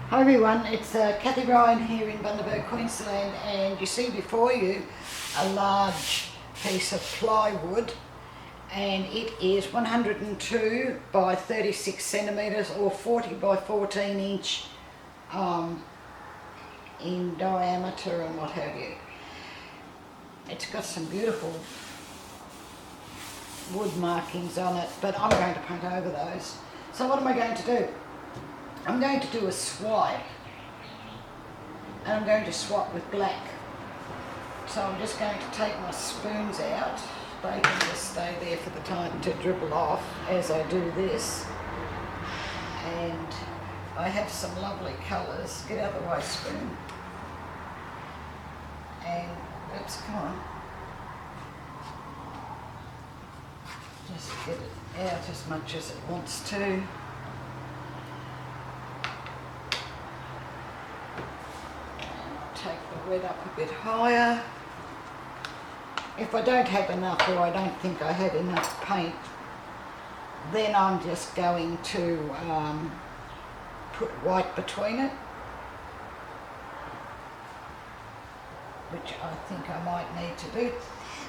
Hi everyone, it's Kathie Ryan here in Bundaberg, Queensland, and you see before you a large piece of plywood, and it is 102 by 36 centimetres or 40 by 14 inch in diameter and what have you. It's got some beautiful wood markings on it, but I'm going to paint over those. So what am I going to do? I'm going to do a swipe, and I'm going to swap with black. So I'm just going to take my spoons out. They can just stay there for the time to dribble off as I do this. And I have some lovely colours. Get out of the way, spoon. And oops, come on. Just get it out as much as it wants to. Take the red up a bit higher. If I don't have enough, or I don't think I have enough paint, then I'm just going to put white between it, which I think I might need to do.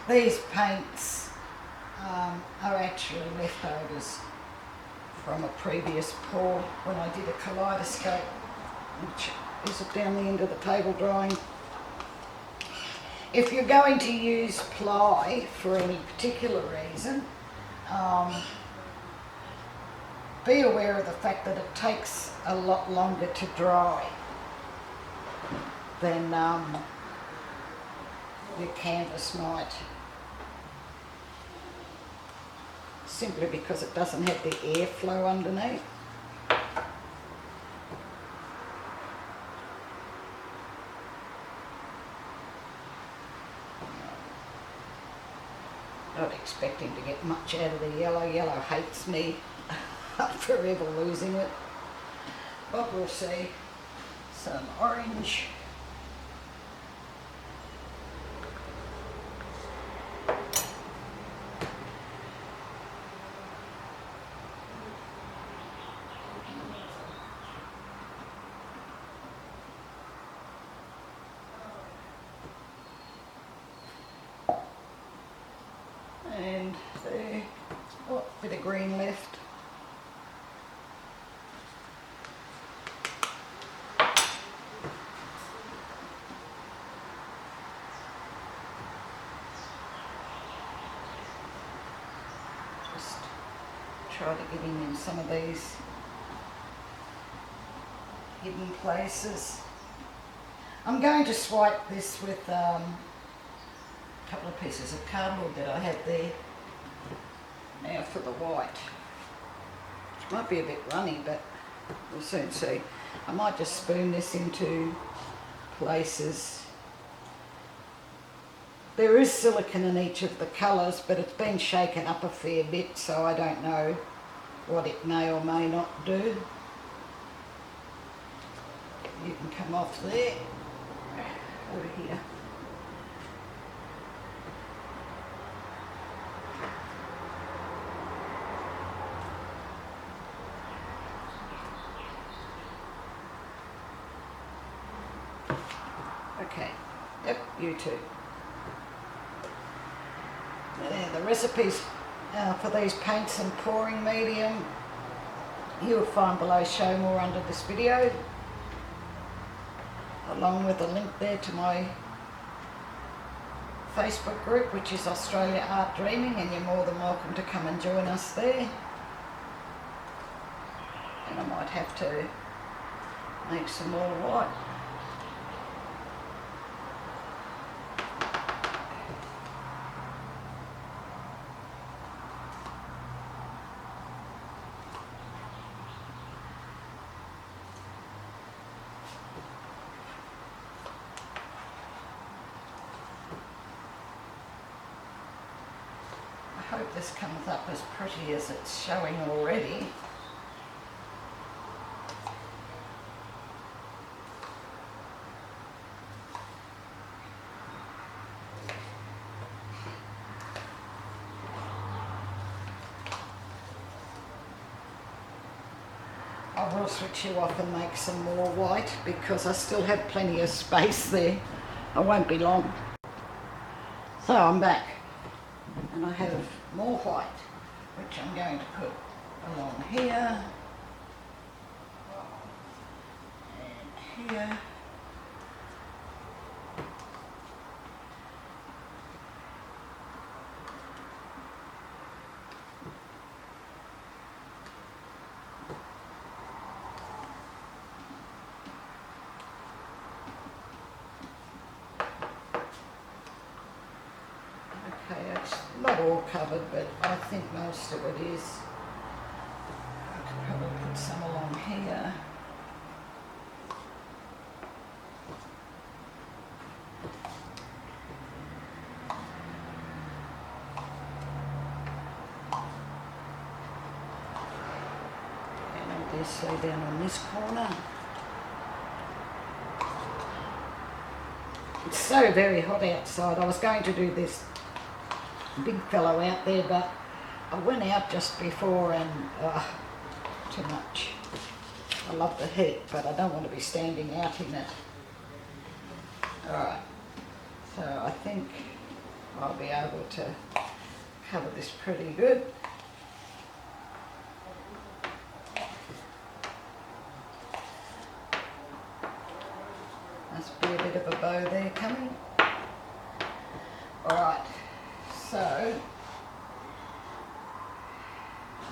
These paints are actually leftovers from a previous pour when I did a Kaleidoscope, which is down the end of the table drying. If you're going to use ply for any particular reason, be aware of the fact that it takes a lot longer to dry than your canvas might, simply because it doesn't have the airflow underneath. Not expecting to get much out of the yellow. Yellow hates me. I'm forever losing it. But we'll see. Some orange. And there, oh, bit of green left. Just try to get in some of these hidden places. I'm going to swipe this with couple of pieces of cardboard that I have there. Now for the white, which might be a bit runny, but we'll soon see. I might just spoon this into places. There is silicone in each of the colours, but it's been shaken up a fair bit, so I don't know what it may or may not do. You can come off there, over here. Okay, yep, you too. There, the recipes for these paints and pouring medium you'll find below. Show more under this video, along with a link there to my Facebook group, which is Australia Art Dreaming, and you're more than welcome to come and join us there. And I might have to make some more white. I hope this comes up as pretty as it's showing already. I will switch you off and make some more white because I still have plenty of space there. I won't be long. So I'm back and I have more white, which I'm going to put along here and here. Okay, it's not all covered, but I think most of it is. I could probably put some along here. And obviously down on this corner. It's so very hot outside. I was going to do this big fellow out there, but I went out just before and too much. I love the heat, but I don't want to be standing out in it. Alright, so I think I'll be able to cover this pretty good. Must be a bit of a bow there coming. Alright, so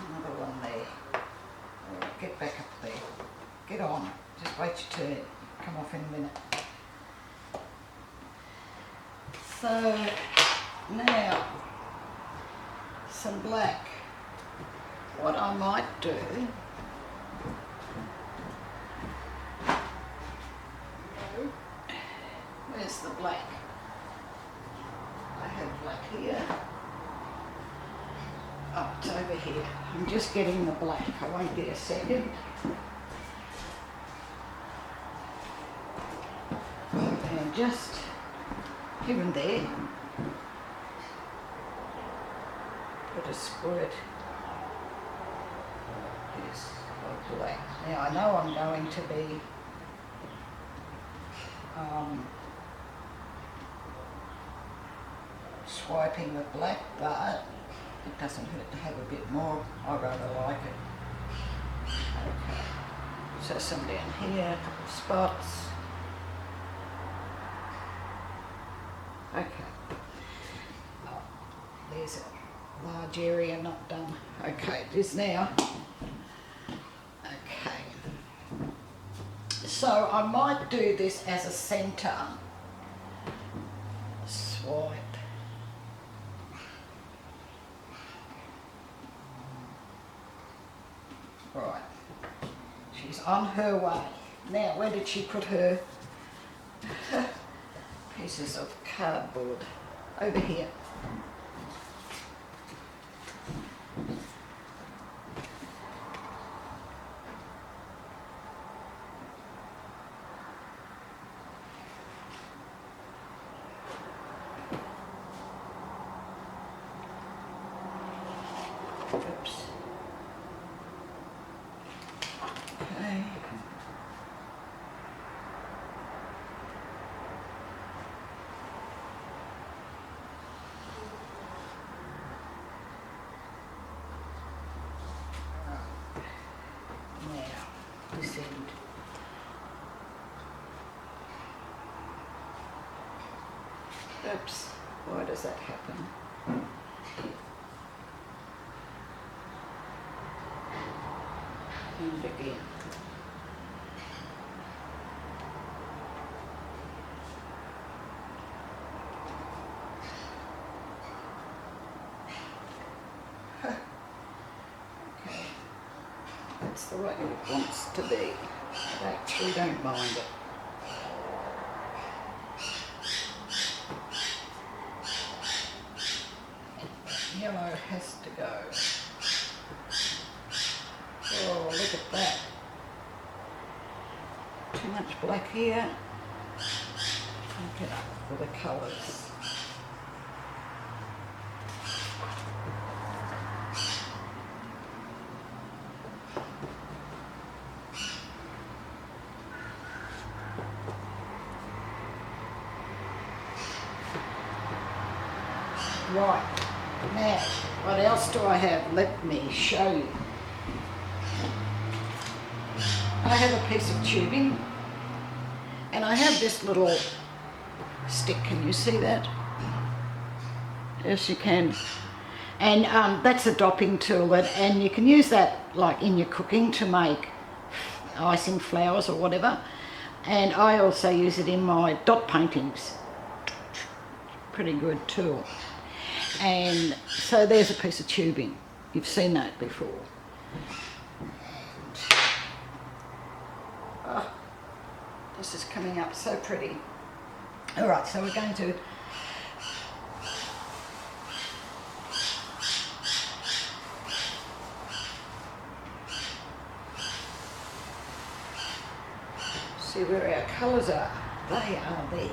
another one there. Alright, get back up there. Get on. Just wait your turn. Come off in a minute. So now some black. What I might do, where's the black? I have black here. Oh, it's over here. I'm just getting the black. I won't be a second. And just here and there, put a squirt of black. Now I know I'm going to be swiping with black, but it doesn't hurt to have a bit more. I rather like it. Okay, so some down here, a couple of spots. Okay, oh, there's a large area not done. Okay, it is now. Okay, so I might do this as a centre swipe. Right, she's on her way. Now, where did she put her pieces of cardboard? Over here. Oops. Okay. Now, this end. Oops. Why does that happen? And again. Okay, that's the way it wants to be. I actually don't mind it. Yellow has to go. Oh, look at that. Too much black here. Look it up for the colours. Right, now, what else do I have? Let me show you. I have a piece of tubing, and I have this little stick. Can you see that? Yes, you can. And that's a dopping tool, and you can use that like in your cooking to make icing flowers or whatever. And I also use it in my dot paintings. Pretty good tool. And so there's a piece of tubing. You've seen that before. Oh, this is coming up so pretty. All right, so we're going to see where our colours are. They are there.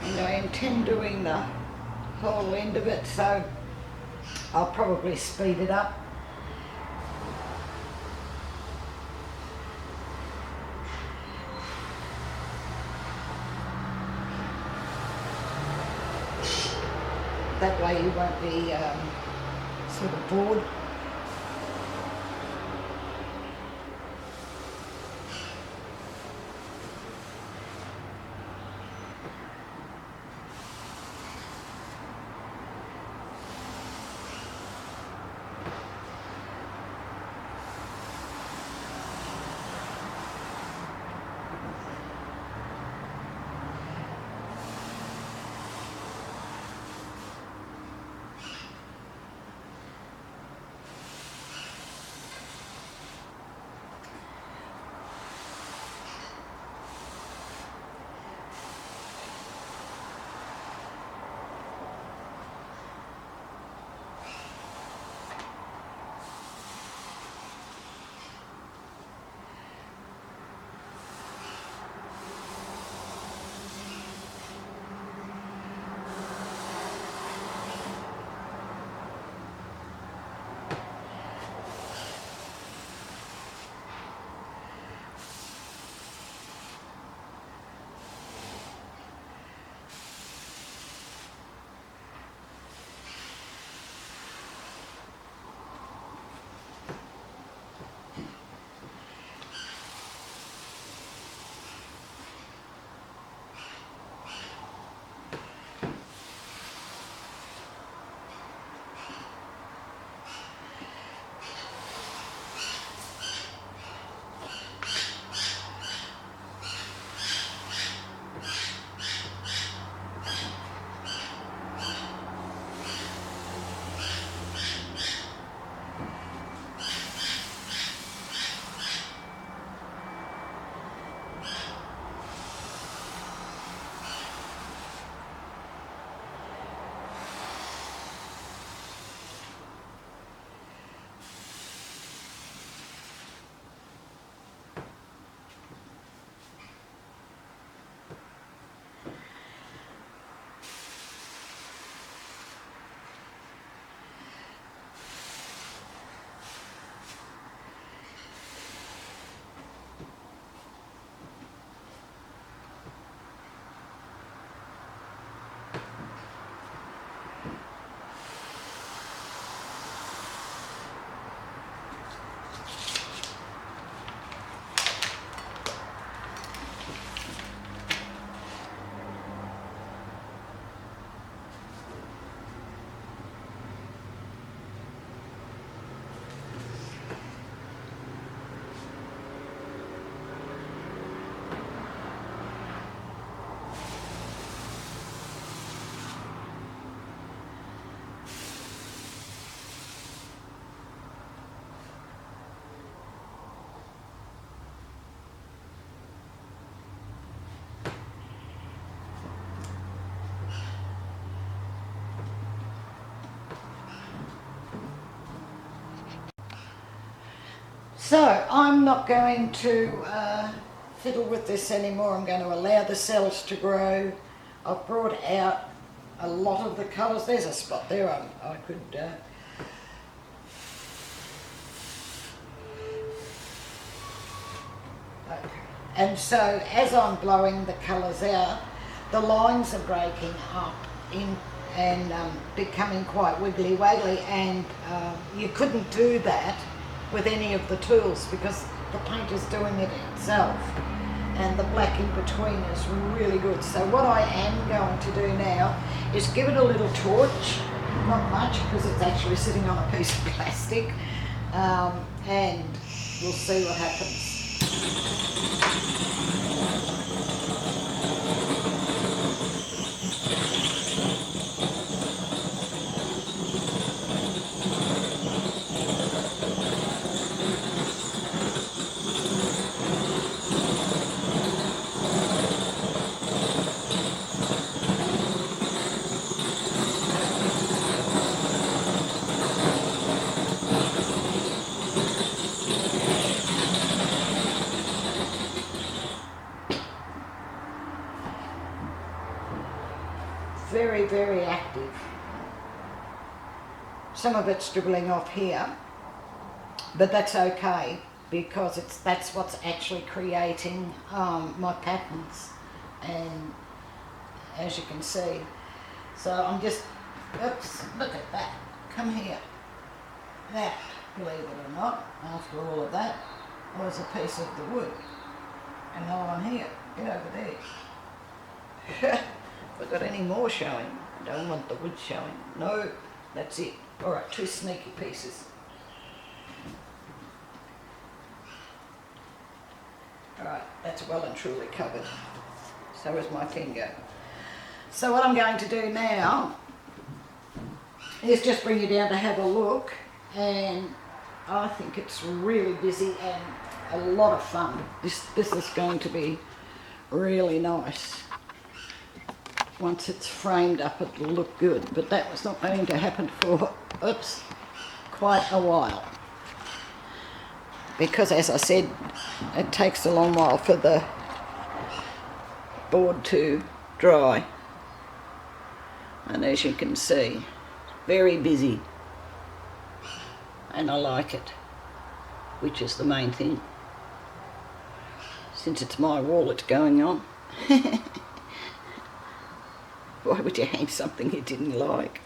And I intend doing the whole end of it, so I'll probably speed it up. That way you won't be sort of bored. So I'm not going to fiddle with this anymore. I'm going to allow the cells to grow. I've brought out a lot of the colours. There's a spot there I could... And so as I'm blowing the colours out, the lines are breaking up and becoming quite wiggly waggly, and you couldn't do that with any of the tools because the paint is doing it itself, and the black in between is really good. So what I am going to do now is give it a little torch, not much because it's actually sitting on a piece of plastic, and we'll see what happens. Very, very active. Some of it's dribbling off here, but that's okay because that's what's actually creating my patterns, and as you can see, so I'm just, oops, look at that, come here. That, believe it or not, after all of that, was a piece of the wood, and now I'm here, get over there. Have I got any more showing? I don't want the wood showing. No, that's it. All right, 2 sneaky pieces. All right, that's well and truly covered. So is my finger. So what I'm going to do now is just bring you down to have a look, and I think it's really busy and a lot of fun. This is going to be really nice. Once it's framed up, it'll look good, but that was not going to happen for, oops, quite a while. Because as I said, it takes a long while for the board to dry. And as you can see, very busy. And I like it, which is the main thing. Since it's my wall it's going on. Why would you hang something you didn't like?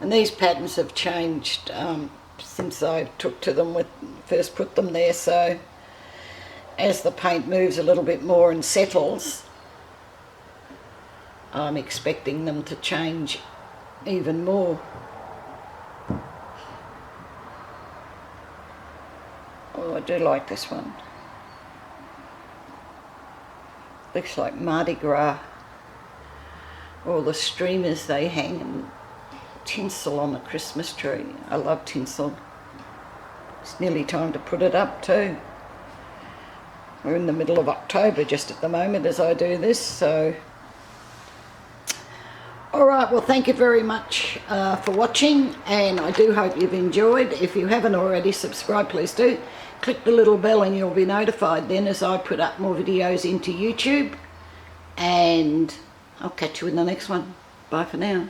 And these patterns have changed since I took to them, first put them there, so as the paint moves a little bit more and settles, I'm expecting them to change even more. Oh, I do like this one. Looks like Mardi Gras. All the streamers they hang and tinsel on the Christmas tree. I love tinsel. It's nearly time to put it up too. We're in the middle of October just at the moment as I do this, so... Alright, well thank you very much for watching, and I do hope you've enjoyed. If you haven't already subscribed, please do. Click the little bell and you'll be notified then as I put up more videos into YouTube. And I'll catch you in the next one. Bye for now.